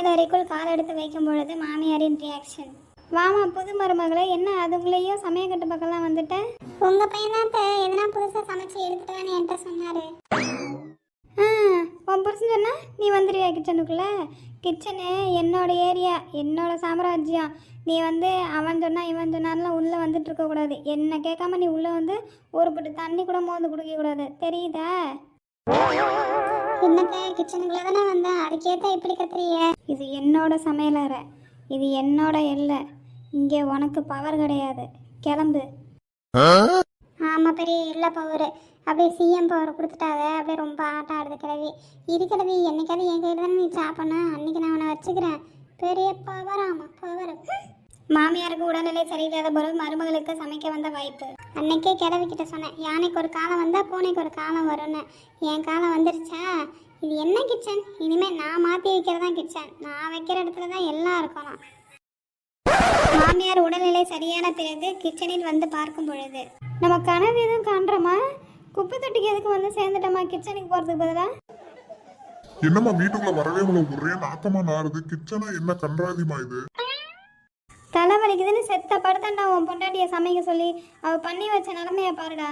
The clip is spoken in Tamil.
சமையல் அறைக்குள் கால் எடுத்து வைக்கும் பொழுது மாமியாரின் ரியாக்ஷன். வாமா புது மருமகளை, என்ன அதுங்களையும் சமயக்கட்டு பக்கம்லாம் வந்துட்டேன். உங்க பையன் தான் எதனா புதுசாக சமைச்சு எடுத்துட்டான்னு என்கிட்ட சொன்னாரு. உன் புருஷன் சொன்னா நீ வந்துடுவியா கிச்சனுக்குள்ளே? கிச்சனு என்னோட ஏரியா, என்னோட சாம்ராஜ்யம். நீ வந்து அவன் சொன்னா இவன் சொன்னார்லாம் உள்ளே வந்துட்டு இருக்கக்கூடாது. என்ன கேட்காம நீ உள்ளே வந்து ஒரு பொட்டு தண்ணி கூட மோந்து குடிக்கக்கூடாது, தெரியுதா? என்னத்த கிச்சனுக்குள்ளே தானே வந்தேன், அதுக்கேற்ற இப்படி கத்துறிய? இது என்னோட சமையலறை, இது என்னோட எல்லை. இங்கே உனக்கு பவர் கிடையாது, கிளம்பு. ஆமாம் பெரிய இல்லை பவர். அப்படியே சிஎம் பவர் கொடுத்துட்டாங்க. அப்படியே ரொம்ப ஆட்டம் ஆடுது கிழவி. இது கிழவி என்னைக்காவது என் கையில் தானே நீ சாப்பிடணும், அன்னைக்கு நான் அவனை வச்சுக்கிறேன். பெரிய பவர். ஆமாம் பவர். மாமியாருக்கு உடல்நிலை சரியில்லாத பொழுது மருமகளுக்கு சமைக்க வந்த வாய்ப்பு. அன்னைக்கே கிழவிக்கிட்ட சொன்னேன், யானைக்கு ஒரு காலம் வந்தால் பூனைக்கு ஒரு காலம் வரும்னு. என் காலம் வந்துருச்சா? இது என்ன கிச்சன்? இனிமேல் நான் மாற்றி வைக்கிறதா கிச்சன். நான் வைக்கிற இடத்துல தான் எல்லாம் இருக்கணும். மாமியார் உடல்நிலை சரியான பிறகு கிச்சனில் வந்து பார்க்கும் பொழுது, நம்ம கனவு எதுவும் காண்றோமா? குப்பை தொட்டிக்கு எதுக்கு வந்து சேர்ந்துட்டோமா கிச்சனுக்கு போகிறதுக்கு பதிலாக? என்னம்மா வீட்டுக்குள்ள வரவே முடியல, ஒரே நாக்கமா நாறுது. கிச்சனா என்ன கன்றாதிமா இது? தலைவலிக்குதுன்னு செத்த படுத்தாண்டா உன் பொண்டாட்டியை சமைக்க சொல்லி. அவள் பண்ணி வச்ச நிலமைய பாருடா.